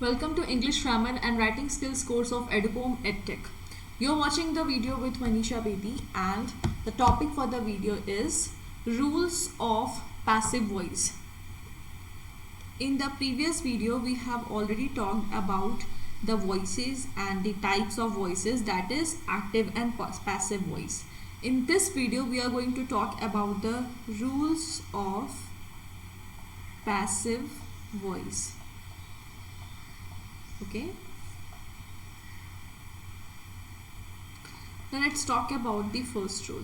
Welcome to English Grammar and Writing Skills course of Edupome EdTech. You're watching the video with Manisha Bedi and the topic for the video is Rules of Passive Voice. In the previous video, we have already talked about the voices and the types of voices, that is active and passive voice. In this video, we are going to talk about the rules of passive voice. Okay, now let's talk about the first rule.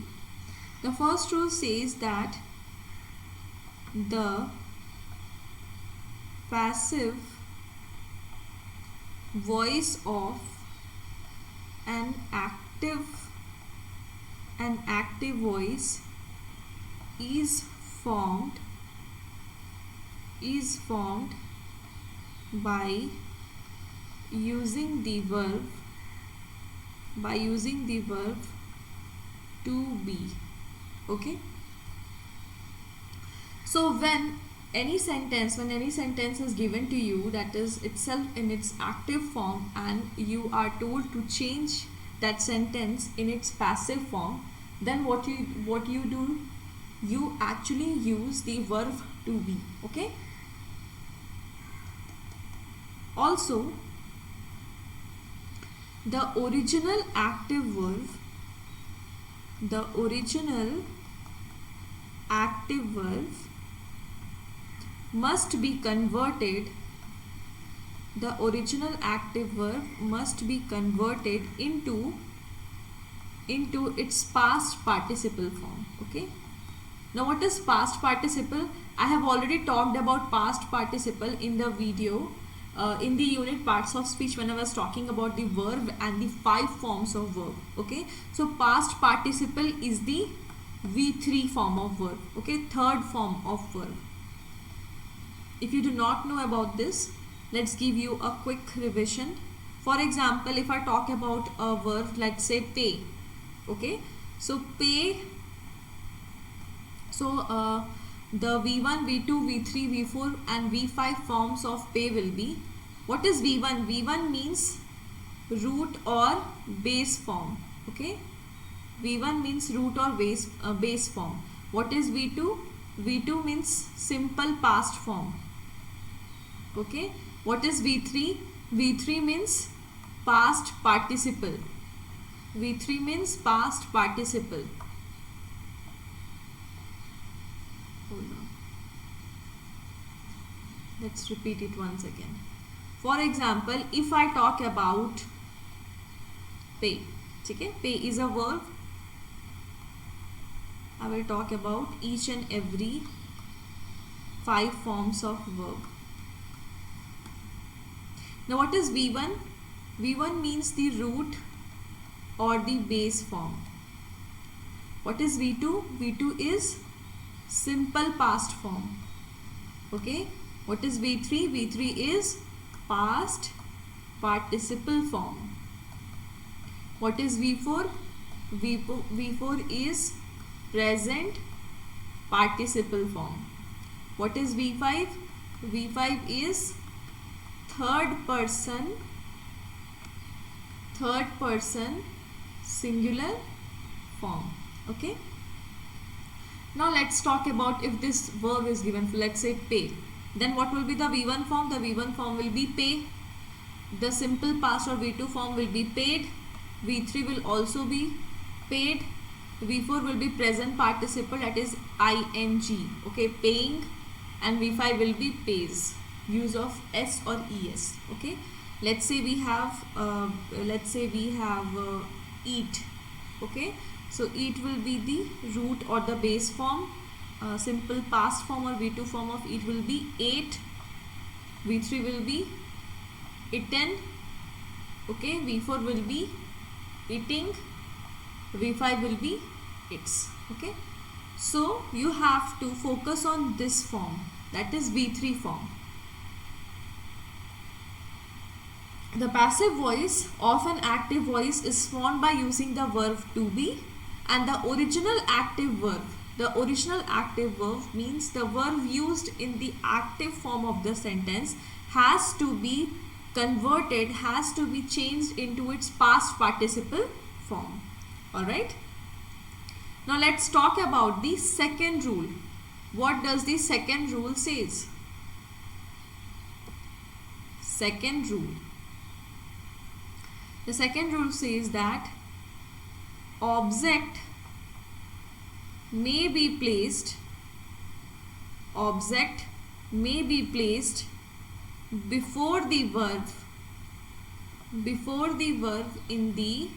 The first rule says that the passive voice of an active voice is formed by using the verb to be. Okay, so when any sentence is given to you that is itself in its active form and you are told to change that sentence in its passive form, then what you do, you actually use the verb to be. Okay, also the original active verb must be converted into its past participle form. Okay, now what is past participle? I have already talked about past participle in the video in the unit parts of speech when I was talking about the verb and the 5 forms of verb. Okay, so past participle is the V3 form of verb. Okay, third form of verb. If you do not know about this, let's give you a quick revision. For example, if I talk about a verb, let's say pay. Okay, so pay, so the V1, V2, V3, V4 and V5 forms of pay will be, what is V1? V1 means root or base form. Okay, V1 means root or base form. What is V2? V2 means simple past form. Okay, what is V3? V3 means past participle. V3 means past participle. Hold on. Let's repeat it once again. For example, if I talk about pay, okay, pay is a verb. I will talk about each and every 5 forms of verb. Now what is V1? V1 means the root or the base form. What is V2? V2 is simple past form. Okay, what is V3? V3 is past participle form. What is V4? V4 is present participle form. What is V5? V5 is third person singular form. Okay, now let's talk about if this verb is given, let's say pay, then what will be the V1 form? The V1 form will be pay. The simple past or V2 form will be paid. V3 will also be paid. V4 will be present participle, that is ing. Okay, paying. And V5 will be pays, use of s or es. Okay, let's say we have eat. Okay, so eat will be the root or the base form. Simple past form or V2 form of eat will be ate. V3 will be eaten. Okay, V4 will be eating. V5 will be its. Okay, so you have to focus on this form, that is V3 form. The passive voice of an active voice is formed by using the verb to be and the original active verb. The original active verb means the verb used in the active form of the sentence has to be converted has to be changed into its past participle form. Alright. Now let's talk about the second rule. What does the second rule says? Second rule. The second rule says that object may be placed before the verb in the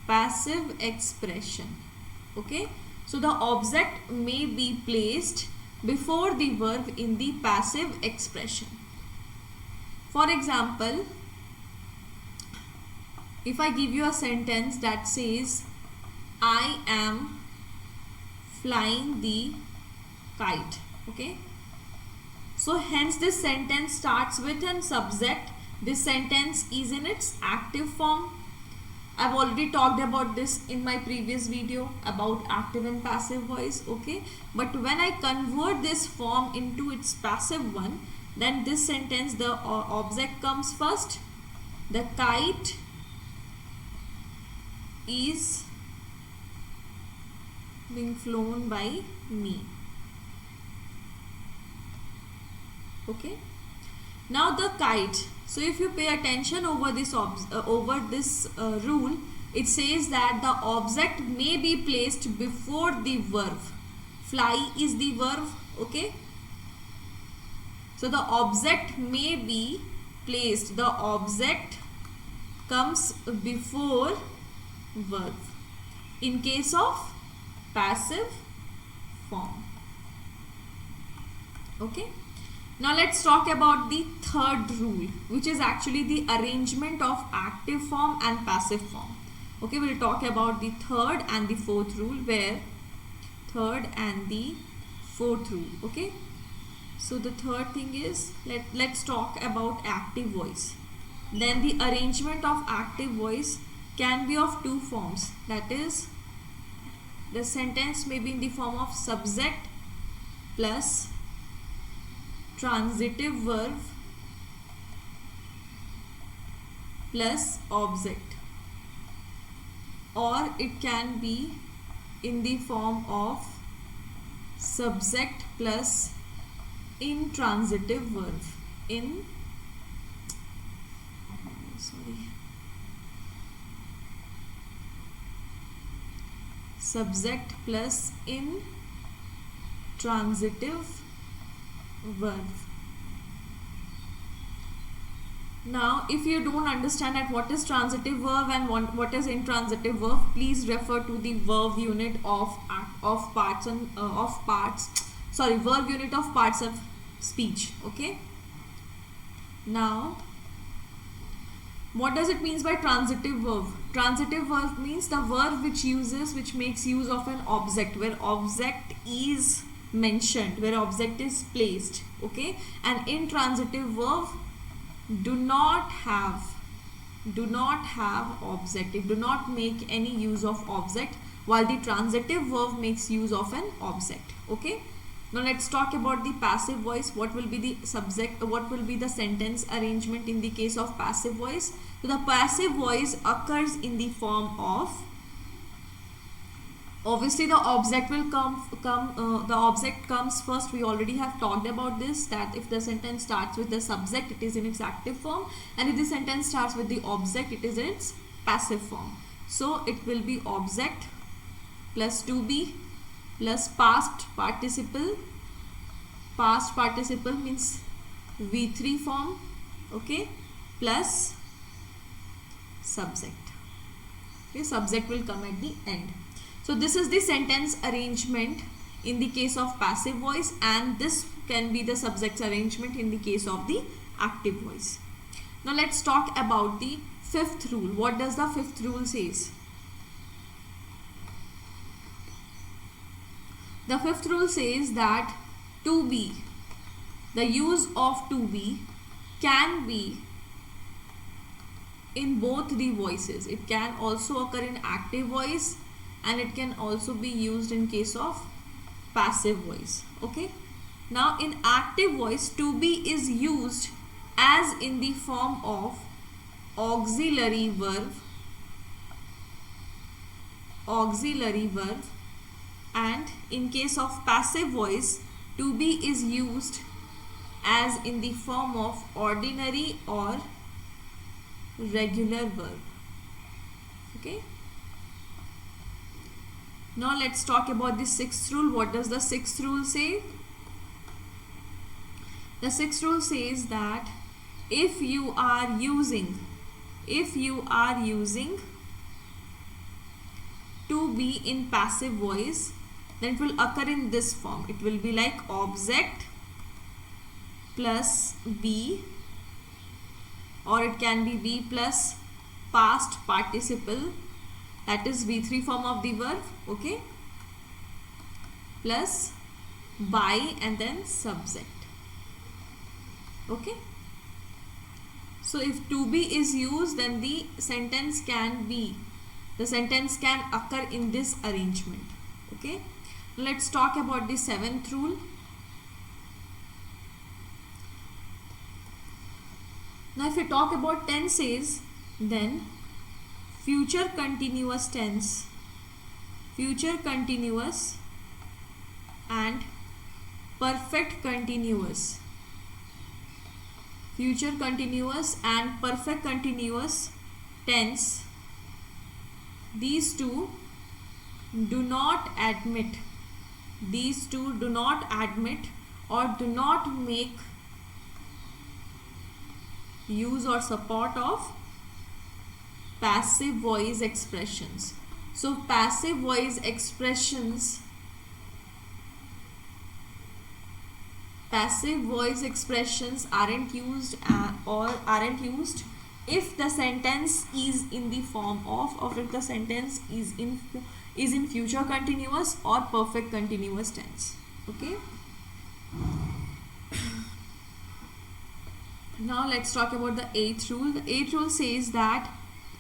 passive expression. Okay, so the object may be placed before the verb in the passive expression. For example, if I give you a sentence that says I am flying the kite, okay, so hence this sentence starts with a subject. This sentence is in its active form. I've already talked about this in my previous video about active and passive voice, okay, but when I convert this form into its passive one, then this sentence, the object comes first. The kite is being flown by me. Okay, now the kite. So if you pay attention over this rule, it says that the object may be placed before the verb. Fly is the verb. Okay, so the object may be placed. The object comes before verb in case of passive form. Okay, now let's talk about the third rule, which is actually the arrangement of active form and passive form. Okay, we'll talk about the third and the fourth rule, where third and the fourth rule. Okay, so the third thing is, let's talk about active voice. Then the arrangement of active voice can be of two forms, that is, the sentence may be in the form of subject plus transitive verb plus object, or it can be in the form of subject plus intransitive verb. Subject plus intransitive verb. Now, if you don't understand at what is transitive verb and what is intransitive verb, please refer to the verb unit of parts of speech. Okay. Now, what does it mean by transitive verb? Transitive verb means the verb which makes use of an object, where object is mentioned, where object is placed. Okay, and intransitive verb do not have object. It do not make any use of object, while the transitive verb makes use of an object. Okay, now let's talk about the passive voice. What will be the subject, what will be the sentence arrangement in the case of passive voice? So the passive voice occurs in the form of, obviously the object will the object comes first. We already have talked about this, that if the sentence starts with the subject, it is in its active form, and if the sentence starts with the object, it is in its passive form. So it will be object plus to be plus past participle. Past participle means V3 form. Okay, plus subject. Okay, subject will come at the end. So this is the sentence arrangement in the case of passive voice, and this can be the subject arrangement in the case of the active voice. Now let's talk about the fifth rule. What does the fifth rule says? The fifth rule says that to be, the use of to be can be in both the voices. It can also occur in active voice, and it can also be used in case of passive voice. Okay, Now in active voice, to be is used as in the form of auxiliary verb, and in case of passive voice, to be is used as in the form of ordinary or regular verb. Okay. Now let's talk about the sixth rule. What does the sixth rule say? The sixth rule says that if you are using to be in passive voice, then it will occur in this form. It will be like object plus be, or it can be be plus past participle, that is V3 form of the verb, okay, plus by and then subject. Okay. So if to be is used, then the sentence can occur in this arrangement. Okay. Let's talk about the seventh rule. Now if we talk about tenses, then future continuous tense, future continuous and perfect continuous, future continuous and perfect continuous tense, these two do not admit or do not make use or support of passive voice expressions. So passive voice expressions aren't used if the sentence is in the form of, or if the sentence is in future continuous or perfect continuous tense. Okay. Now let's talk about the eighth rule. The eighth rule says that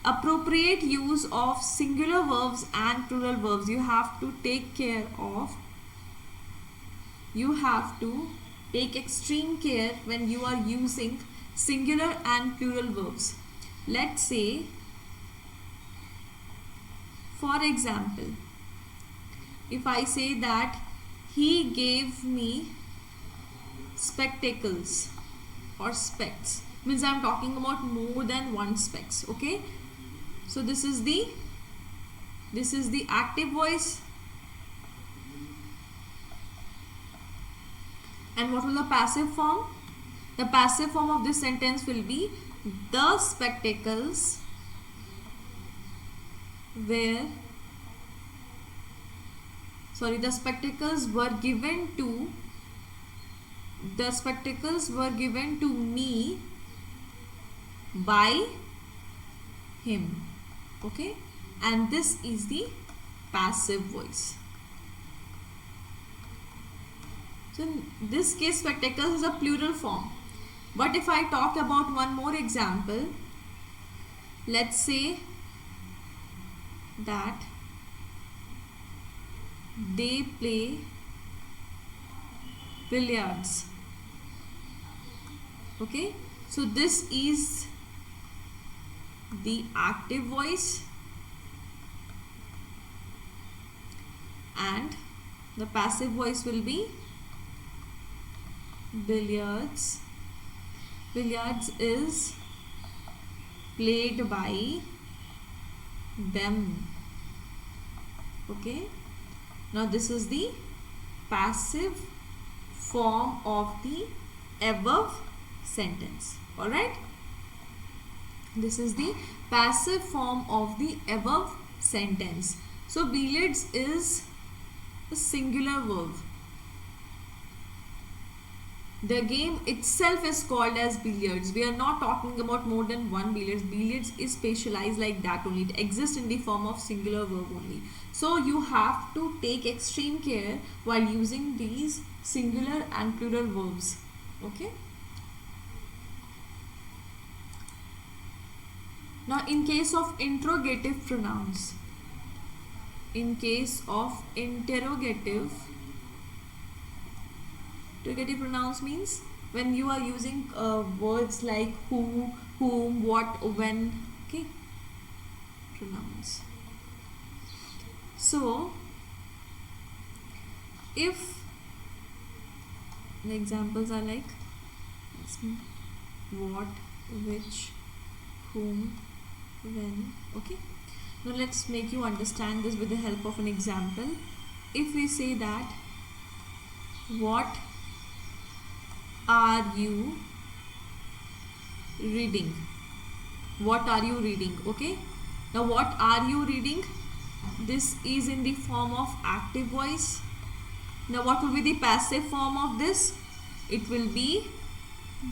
appropriate use of singular verbs and plural verbs, you have to take care of. You have to take extreme care when you are using singular and plural verbs. Let's say, for example, if I say that he gave me spectacles or specs, means I'm talking about more than one specs. Okay. So this is the active voice. And what will the passive form? The passive form of this sentence will be the spectacles were given to me by him. Okay, and this is the passive voice. So in this case, spectacles is a plural form. But if I talk about one more example, let's say that they play billiards. Okay, so this is the active voice, and the passive voice will be billiards. Billiards is played by them. Okay, now this is the passive form of the above sentence. All right, this is the passive form of the above sentence. So billiards is a singular verb. The game itself is called as billiards. We are not talking about more than one billiards. Billiards is specialized like that only. It exists in the form of singular verb only. So you have to take extreme care while using these singular and plural verbs. Okay. Now in case of interrogative pronouns, Interrogative pronouns means when you are using words like who, whom, what, when. Okay, pronouns. So if the examples are like what, which, whom, when. Okay, now let's make you understand this with the help of an example. If we say that what are you reading, what are you reading? Okay, now what are you reading, this is in the form of active voice. Now what will be the passive form of this? It will be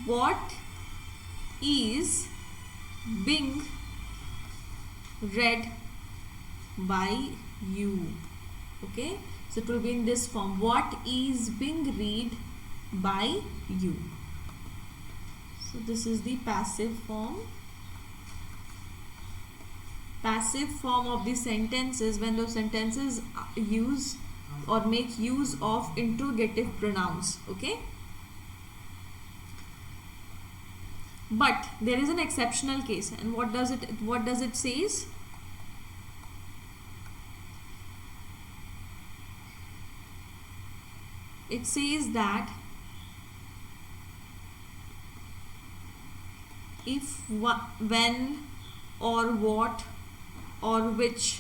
what is being read by you. Okay, so it will be in this form, what is being read by you. So this is the passive form. Passive form of the sentences when those sentences use or make use of interrogative pronouns. Okay, but there is an exceptional case, and what does it says? It says that if, when, or what, or which,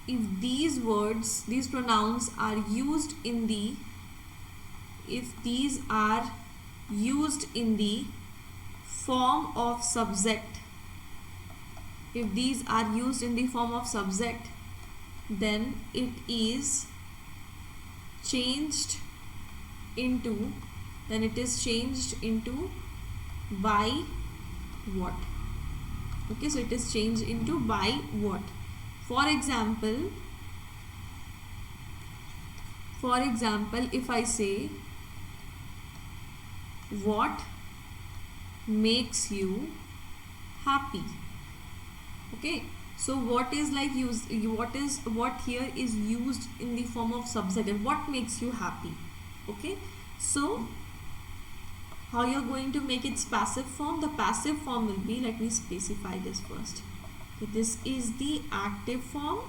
if these words, these pronouns are used in the, if these are used in the form of subject, if these are used in the form of subject, then it is changed into, by what. Okay, so it is changed into by what. For example, if I say what makes you happy. Okay, so what is like used, what here is used in the form of subject, what makes you happy. Okay, so how you're going to make its passive form? The passive form will be, let me specify this first. Okay, this is the active form.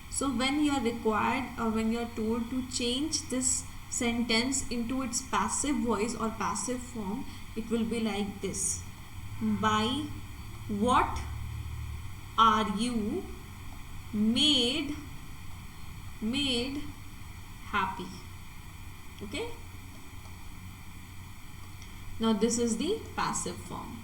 So when you are required, or when you are told to change this sentence into its passive voice or passive form, it will be like this: by what are you made happy. Okay, now this is the passive form.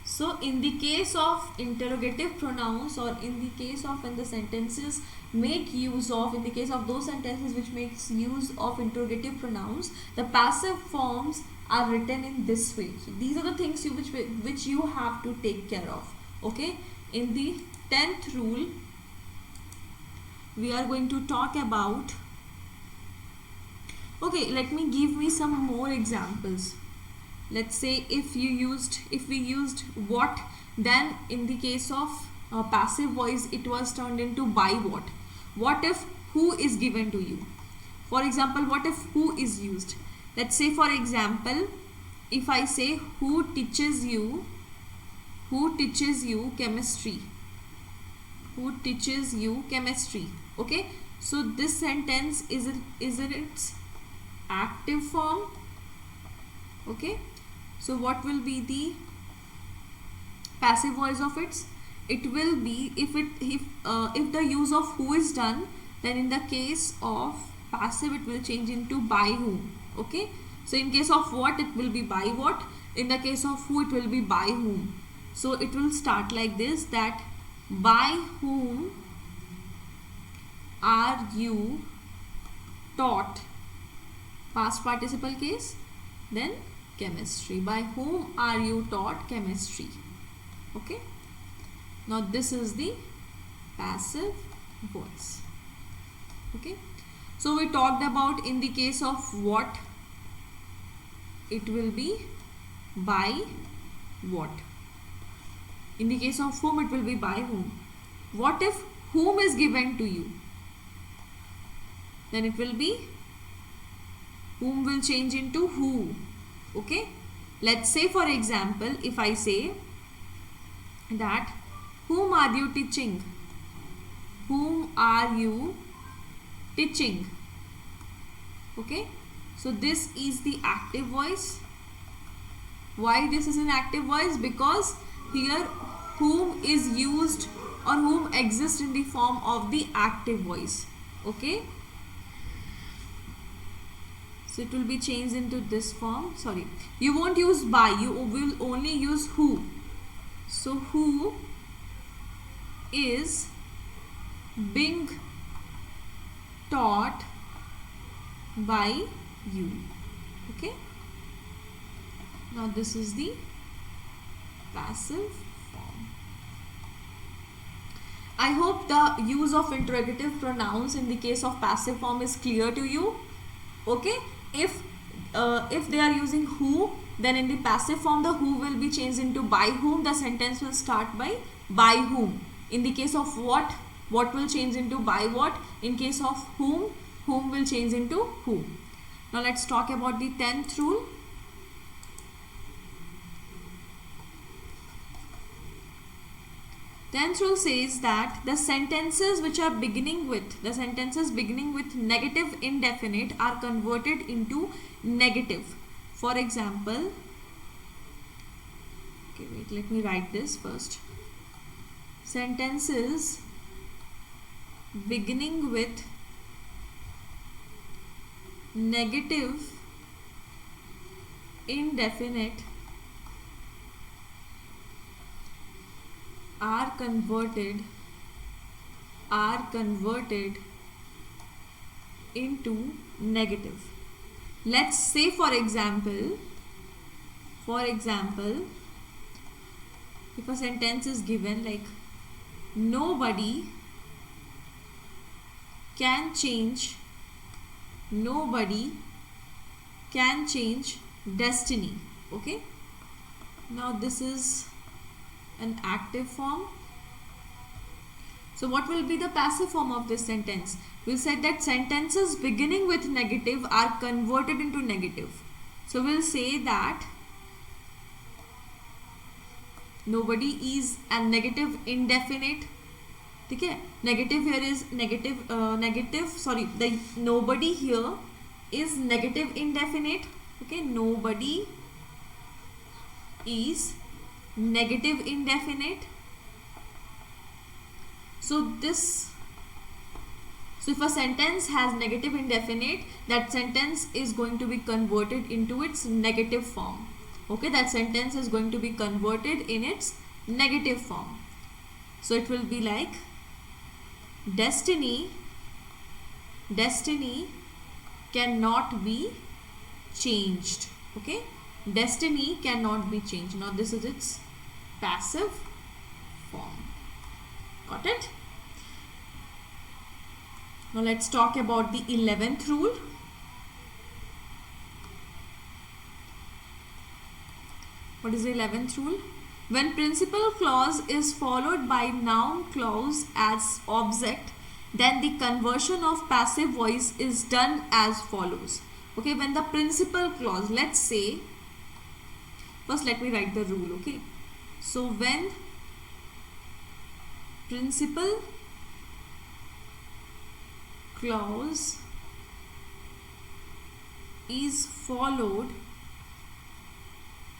So in the case of interrogative pronouns, or in the case of when the sentences make use of, in the case of those sentences which makes use of interrogative pronouns, the passive forms are written in this way. So these are the things which you have to take care of. Okay, in the 10th rule we are going to talk about, okay, let me give me some more examples. Let's say if we used what, then in the case of passive voice it was turned into by what. What if who is given to you? For example, what if who is used? Let's say for example, if I say who teaches you chemistry, who teaches you chemistry. Okay, so this sentence is in its active form. Okay, so what will be the passive voice of it? It will be, if the use of who is done, then in the case of passive it will change into by whom. Okay, so in case of what it will be by what, in the case of who it will be by whom. So it will start like this, that by whom are you taught, past participle case, then chemistry. By whom are you taught chemistry? Okay, now this is the passive voice. Okay, so we talked about in the case of what, it will be by what. In the case of whom, it will be by whom. What if whom is given to you? then it will be whom will change into who. Okay, let's say for example, if I say that whom are you teaching? Whom are you teaching? Okay, so this is the active voice. Why this is an active voice? Because here whom is used or whom exists in the form of the active voice. Okay, so it will be changed into this form. Sorry, you won't use by, you will only use who. So who is being taught by you. Okay, now this is the passive form. I hope the use of interrogative pronouns in the case of passive form is clear to you. Okay, if they are using who, then in the passive form the who will be changed into by whom. The sentence will start by whom. In the case of what will change into by what. In case of whom will change into who. Now let's talk about the 10th rule. Tenth rule says that the sentences beginning with negative indefinite are converted into negative. For example, okay, wait, let me write this first. Sentences beginning with negative indefinite are converted into negative. Let's say for example, if a sentence is given like nobody can change destiny. Okay, now this is an active form. So what will be the passive form of this sentence? We said that sentences beginning with negative are converted into negative. So we'll say that nobody is a negative indefinite. Okay, negative here is the nobody here is negative indefinite. Okay, nobody is negative indefinite. So if a sentence has negative indefinite, that sentence is going to be converted into its negative form. Okay, that sentence is going to be converted in its negative form. So it will be like destiny cannot be changed. Okay, destiny cannot be changed. Now this is its passive form. Got it? Now let's talk about the 11th rule. What is the 11th rule? When principal clause is followed by noun clause as object, then the conversion of passive voice is done as follows. Okay, when the principal clause, let's say, first let me write the rule. Okay, so when principal clause is followed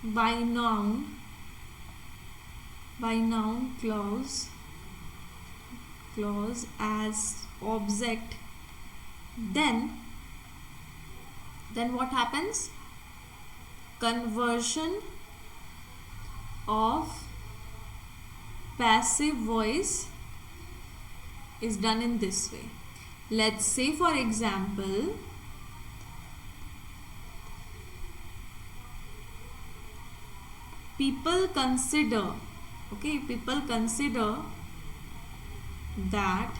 by noun clause as object, then what happens? Conversion of passive voice is done in this way. Let's say for example, people consider that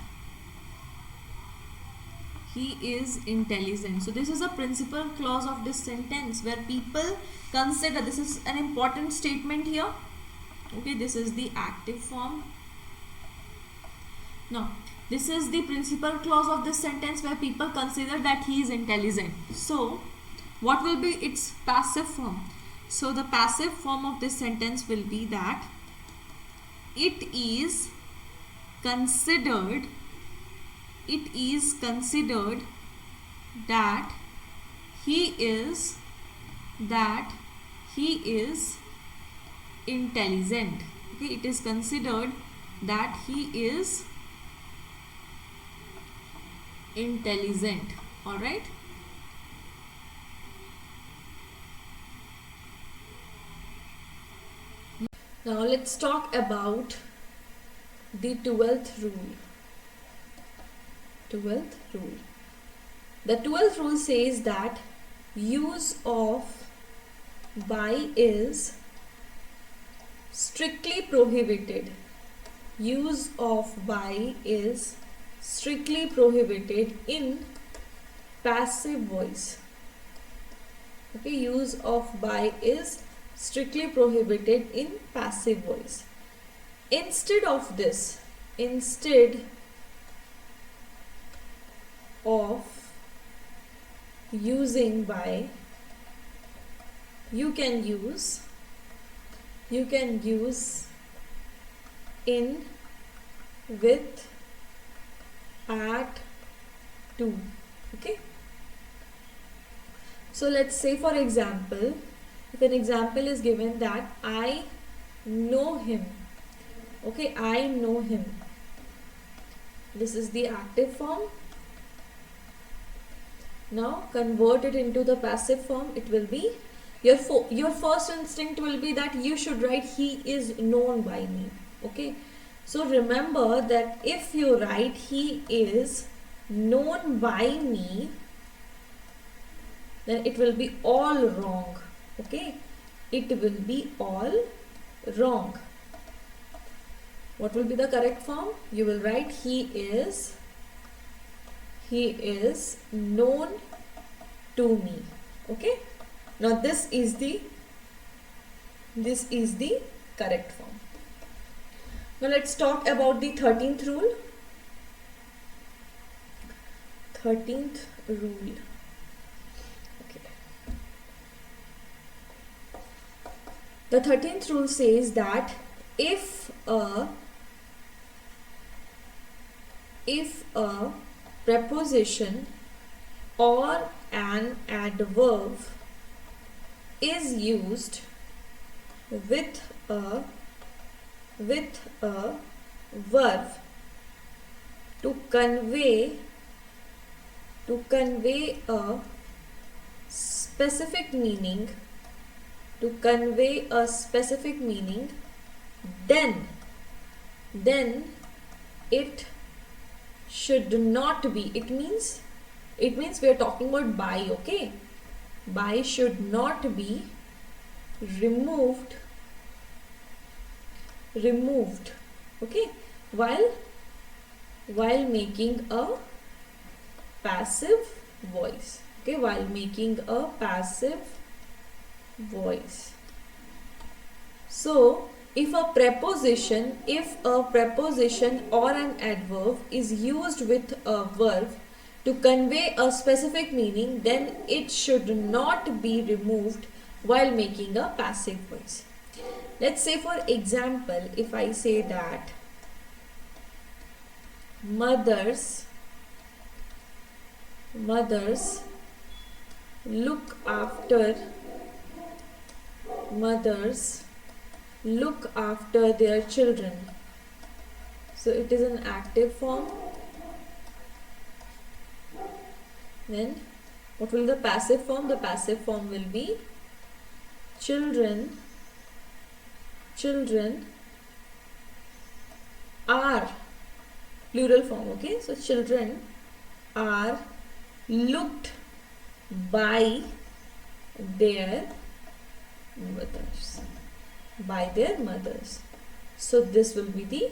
he is intelligent. So this is a principal clause of this sentence where people consider. This is an important statement here. Okay, this is the active form. Now This is the principal clause of this sentence where people consider that he is intelligent. So what will be its passive form? So the passive form of this sentence will be that it is considered that he is intelligent. Okay, it is considered that he is intelligent. All right. Now let's talk about the 12th rule. The 12th rule says that use of by is strictly prohibited. Use of by is strictly prohibited in passive voice. Okay, use of by is strictly prohibited in passive voice. Instead of using by, you can use in, with, at, to. Okay, so let's say for example, if an example is given that I know him. Okay, I know him. This is the active form. Now convert it into the passive form. It will be your first instinct will be that you should write he is known by me. Okay, so remember that if you write he is known by me, then it will be all wrong. Okay, it will be all wrong. What will be the correct form? You will write he is known to me. Okay, now this is the correct form. Now let's talk about the 13th rule. 13th rule. Okay. The 13th rule says that if a preposition or an adverb is used with a verb to convey a specific meaning, then it should not be, it means we are talking about by. Okay, by should not be removed, okay, while making a passive voice. Okay, while making a passive voice. So if a preposition or an adverb is used with a verb to convey a specific meaning, then it should not be removed while making a passive voice. Let's say for example, if I say that mothers look after their children. So it is an active form. Then what will the passive form? The passive form will be children are, plural form. Okay, so children are looked by their mothers. So this will be the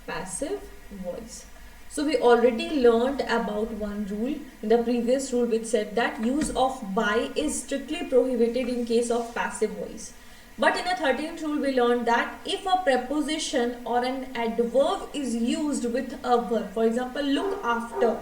passive voice. So we already learned about one rule in the previous rule, which said that use of by is strictly prohibited in case of passive voice. But in the 13th rule, we learned that if a preposition or an adverb is used with a verb, for example, look after,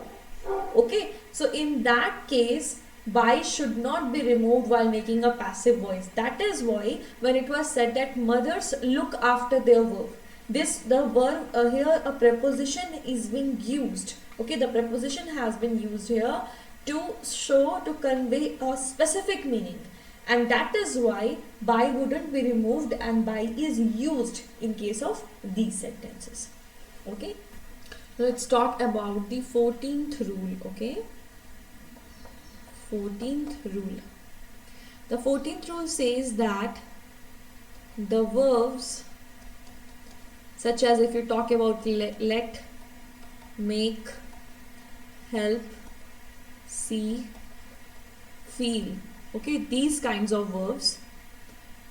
okay, so in that case, by should not be removed while making a passive voice. That is why when it was said that mothers look after their verb, the verb here, a preposition is being used, okay, the preposition has been used here to show, to convey a specific meaning, and that is why by wouldn't be removed and by is used in case of these sentences. Okay, let's talk about the 14th rule. Okay, 14th rule. The 14th rule says that the verbs, such as if you talk about let, make, help, see, feel, okay, these kinds of verbs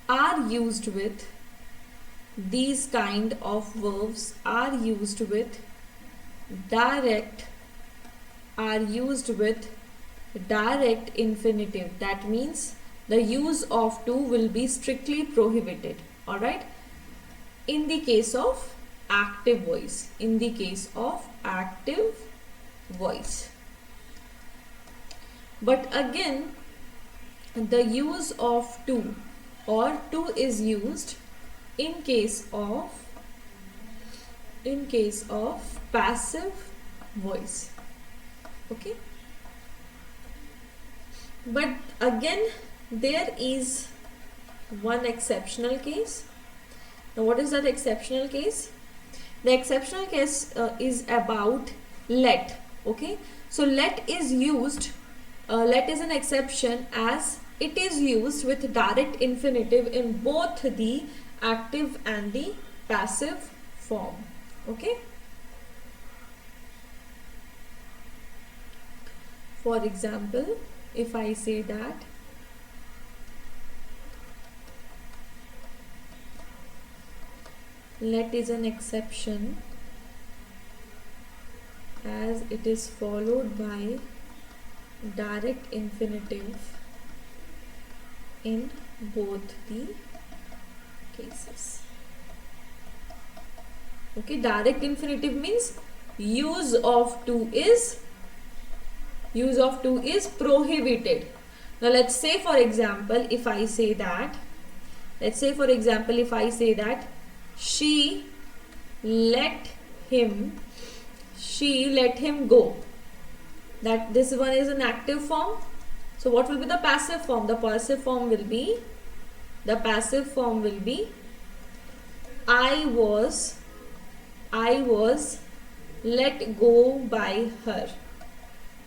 are used with, these kind of verbs are used with direct, are used with direct infinitive. That means the use of to will be strictly prohibited. Alright, in the case of active voice, in the case of active voice. But again, the use of to or to is used in case of passive voice. Okay, but again there is one exceptional case. Now what is that exceptional case? The exceptional case is about let. Okay, so let is used, let is an exception as it is used with direct infinitive in both the active and the passive form. Okay, for example, if I say that let is an exception as it is followed by direct infinitive in both the cases. Okay, direct infinitive means use of to is prohibited. Now let's say for example if I say that, she let him go, that this one is an active form. So what will be the passive form? The passive form will be I was let go by her.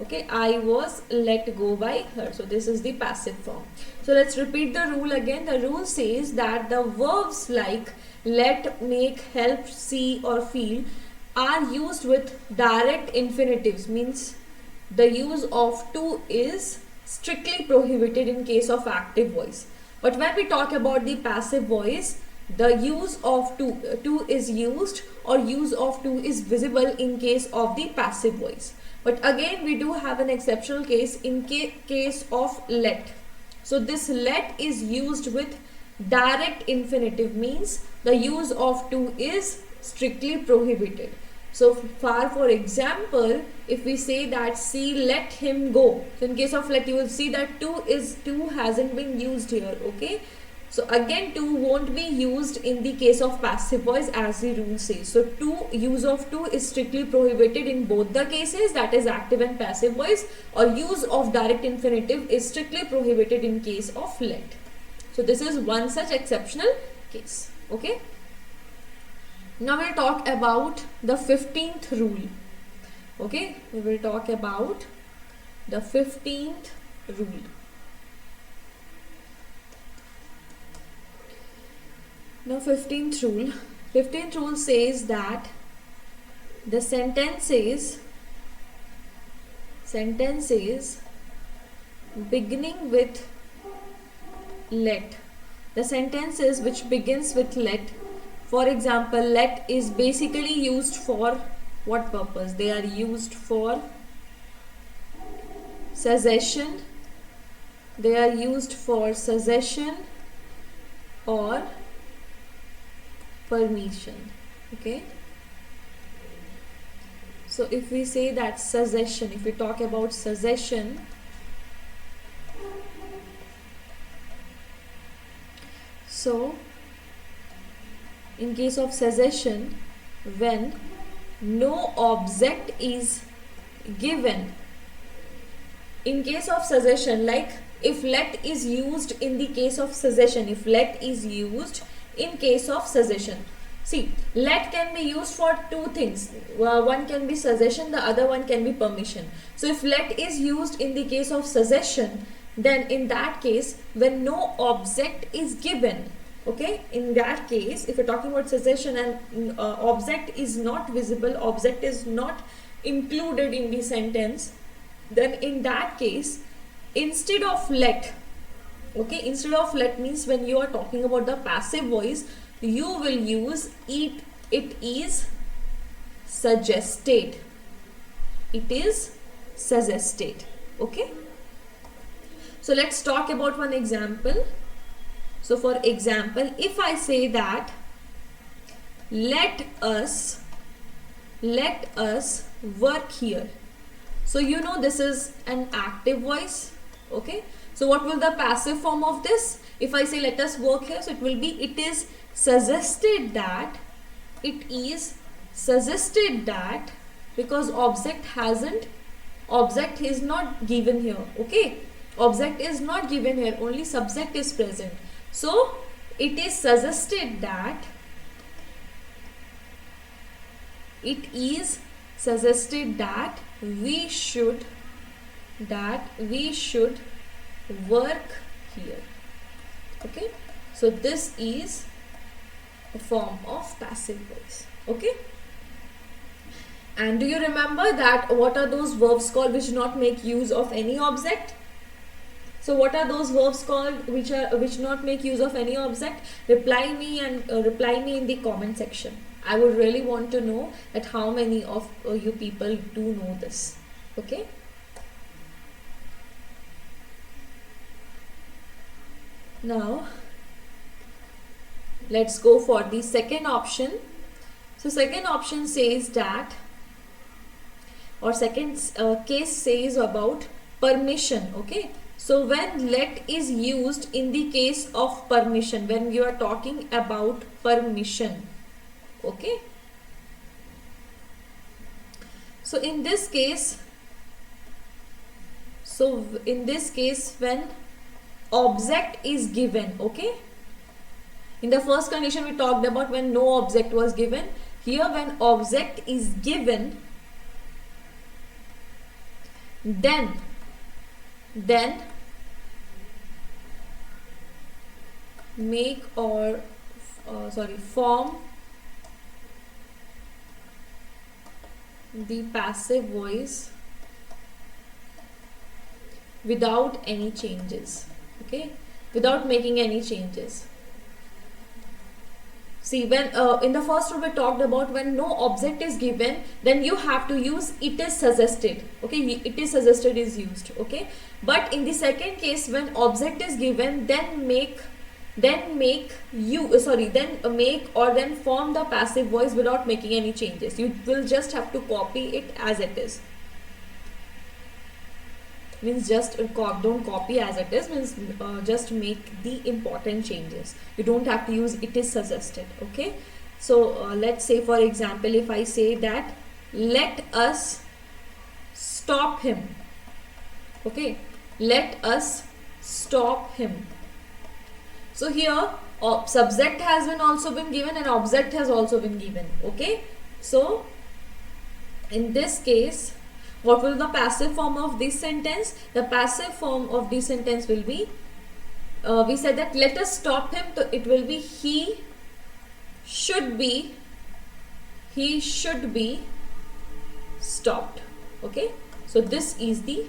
Okay, I was let go by her. So this is the passive form. So let's repeat the rule again. The rule says that the verbs like let, make, help, see or feel are used with direct infinitives, means the use of to is strictly prohibited in case of active voice. But when we talk about the passive voice, the use of to is used or use of to is visible in case of the passive voice. But again we do have an exceptional case in case of let. So this let is used with direct infinitive, means the use of to is strictly prohibited. So for example, if we say that she let him go, so in case of let you will see that to hasn't been used here. Okay, so again to won't be used in the case of passive voice as the rule says. So use of to is strictly prohibited in both the cases, that is active and passive voice, or use of direct infinitive is strictly prohibited in case of let. So this is one such exceptional case. Okay, now we'll talk about the 15th rule. Okay, we will talk about the 15th rule. Now 15th rule says that the sentences beginning with let, the sentences which begins with let, for example, let is basically used for what purpose? They are used for suggestion, or permission. Okay, so if we say that suggestion, if we talk about suggestion, so in case of suggestion, when no object is given, in case of suggestion, like if let is used in the case of suggestion, if let is used in case of suggestion, see, let can be used for two things. One can be suggestion, the other one can be permission. So if let is used in the case of suggestion, then in that case, when no object is given, okay, in that case, if you're talking about suggestion and object is not visible, object is not included in the sentence, then in that case, instead of let, okay, instead of let means when you are talking about the passive voice, you will use it is suggested, it is suggested. Okay, so let's talk about one example. So for example, if I say that let us work here, so you know this is an active voice. Okay, so what will the passive form of this? If I say let us work here, so it will be it is suggested that, it is suggested that, because object is not given here. Okay, object is not given here, only subject is present. So it is suggested that, it is suggested that we should work here. Okay, so this is a form of passive voice. Okay, and do you remember that what are those verbs called which do not make use of any object? So what are those verbs called which not make use of any object? Reply me in the comment section. I would really want to know that how many of you people do know this. Okay, now let's go for the second option. So second option says that, or second case says about permission. Okay, so when let is used in the case of permission, when you are talking about permission. Okay, so in this case, when object is given, okay, in the first condition we talked about when no object was given. Here when object is given, then make or form the passive voice without any changes. Okay, without making any changes. See, when in the first rule we talked about when no object is given, then you have to use it is suggested. Okay, it is suggested is used. Okay, but in the second case when object is given, then make or then form the passive voice without making any changes. You will just have to copy it as it is. Means just don't copy as it is, means just make the important changes. You don't have to use it is suggested. Okay, so let's say for example, if I say that let us stop him. Okay, let us stop him. So here subject has also been given and object has also been given. Okay, so in this case, what will the passive form of this sentence? The passive form of this sentence will be, we said that let us stop him, so it will be he should be stopped. Okay, so this is the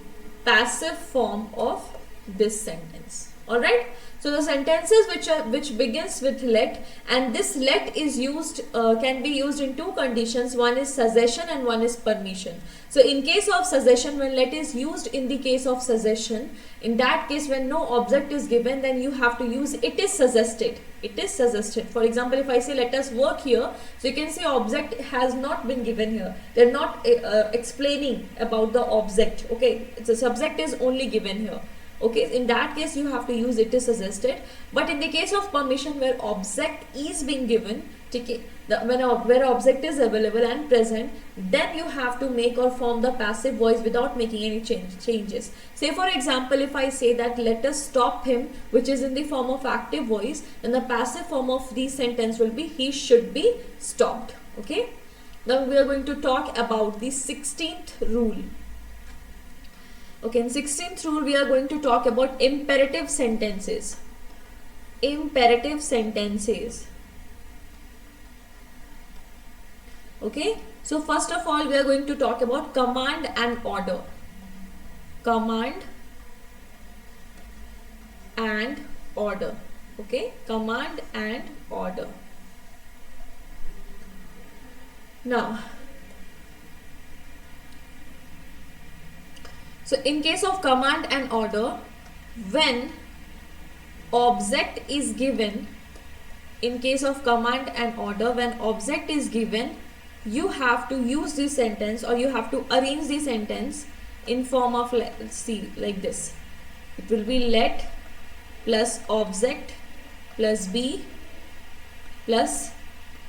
passive form of this sentence. Alright, so the sentences which begins with let, and this let is used can be used in two conditions. One is suggestion and one is permission. So in case of suggestion, when let is used in the case of suggestion, in that case when no object is given, then you have to use it is suggested. It is suggested. For example, if I say let us work here, so you can say object has not been given here. They're not explaining about the object. Okay, it's a subject is only given here. Okay, in that case you have to use it is suggested. But in the case of permission, where object is being given, where object is available and present, then you have to make or form the passive voice without making any changes. Say for example, if I say that let us stop him, which is in the form of active voice, then the passive form of the sentence will be he should be stopped. Okay, now we are going to talk about the 16th rule. Okay, in 16th rule we are going to talk about imperative sentences. Imperative sentences. Okay, so first of all we are going to talk about command and order. Command and order. Okay, command and order. Now, so in case of command and order, when object is given, in case of command and order, when object is given, you have to use this sentence, or you have to arrange the sentence in form of, let's see, like this. It will be let plus object plus be plus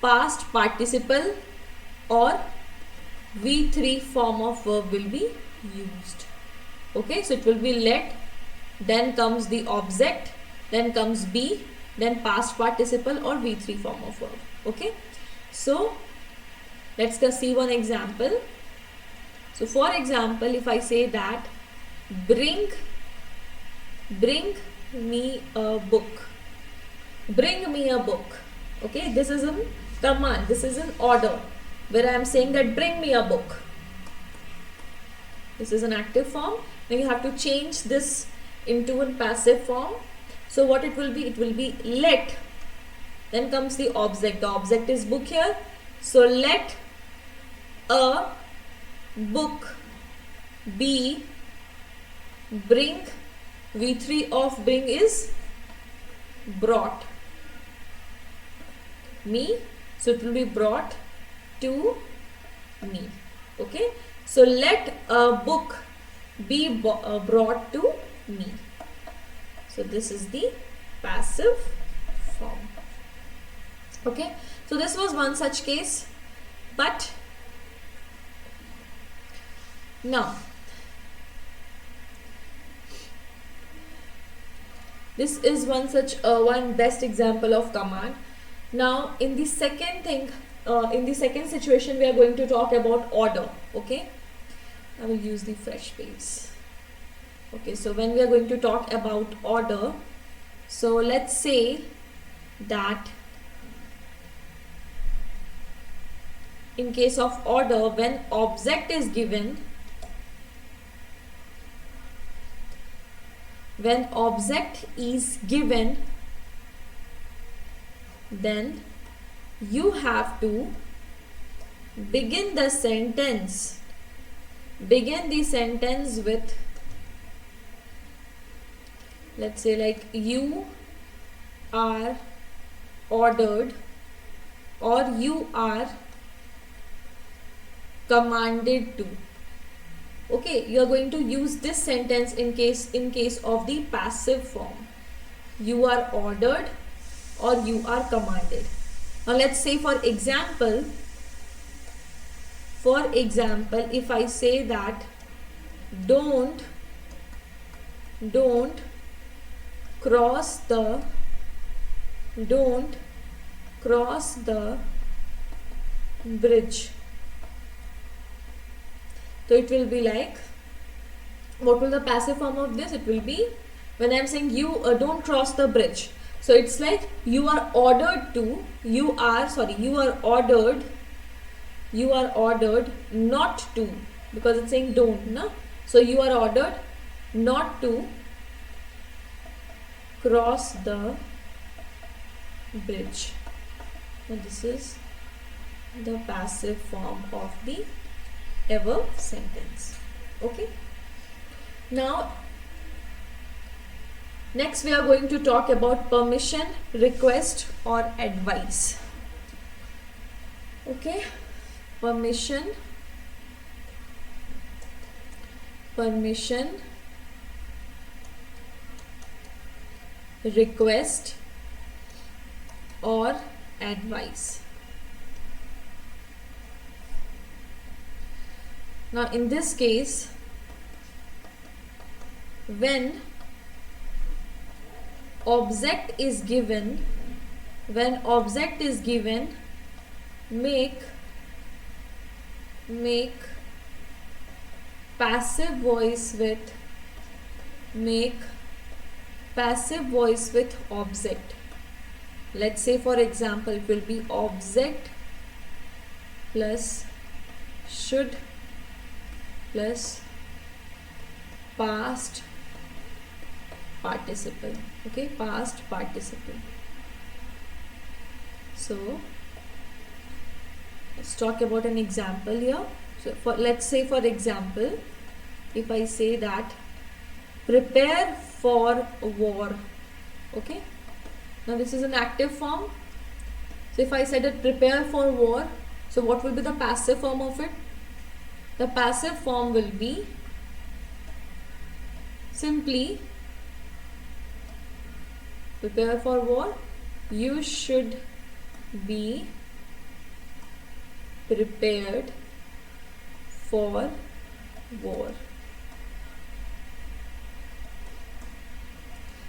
past participle or V3 form of verb will be used. Okay, so it will be let, then comes the object, then comes be, then past participle or V3 form of verb. Okay, so let's just see one example. So for example, if I say that bring me a book, bring me a book. Okay, this is a command, this is an order where I am saying that bring me a book. This is an active form. Now you have to change this into a passive form. So what it will be let, then comes the object. The object is book here. So let a book be bring, V3 of bring is brought me, so it will be brought to me. Okay, so let a book be brought to me. So this is the passive form. Okay, so this was one such case. But now this is one such one best example of command. Now in the second thing, in the second situation, we are going to talk about order. Okay, I will use the fresh page. Okay, so when we are going to talk about order, so let's say that in case of order, when object is given, then you have to begin the sentence with, let's say, like you are ordered or you are commanded to. Okay, you are going to use this sentence in case of the passive form. You are ordered or you are commanded. Now let's say for example, if I say that don't cross the bridge. So it will be like, what will the passive form of this? It will be, when I am saying you don't cross the bridge. So it's like you are ordered to, you are ordered not to, because it's saying don't, no? So you are ordered not to cross the bridge. Now this is the passive form of the above sentence. Okay. Now next we are going to talk about permission, request or advice. Okay. Permission, request or advice. Now in this case, when object is given, make passive voice with object. Let's say for example it will be object plus should plus past participle. Okay, past participle. So let's talk about an example here. So let's say for example, if I say that prepare for war. Okay, now this is an active form. So if I said that prepare for war, so what will be the passive form of it? The passive form will be simply prepare for war, you should be prepared for war.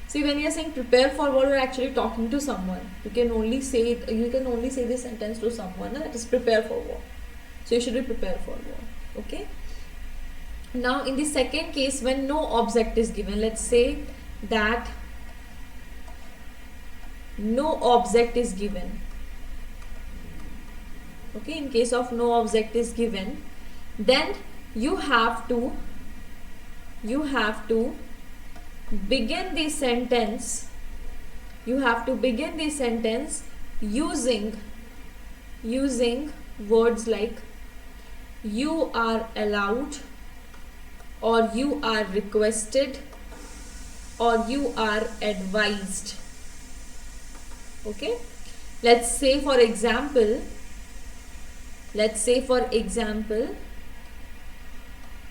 See, when you are saying prepare for war, you are actually talking to someone. You can only say this sentence to someone, that is prepare for war. So you should be prepared for war. Okay. Now in the second case, when no object is given, let's say that no object is given. Okay, in case of no object is given, then you have to begin the sentence using words like you are allowed, or you are requested, or you are advised. Okay, let's say for example,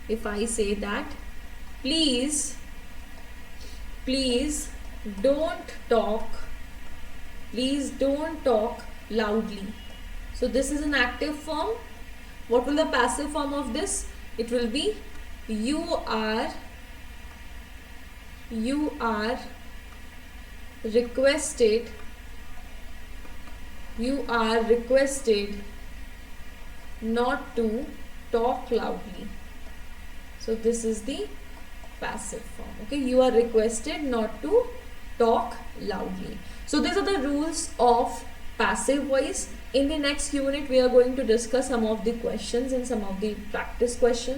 if I say that please don't talk loudly. So this is an active form. What will the passive form of this? It will be you are requested not to talk loudly. So this is the passive form. Okay, you are requested not to talk loudly. So these are the rules of passive voice. In the next unit we are going to discuss some of the questions and some of the practice questions.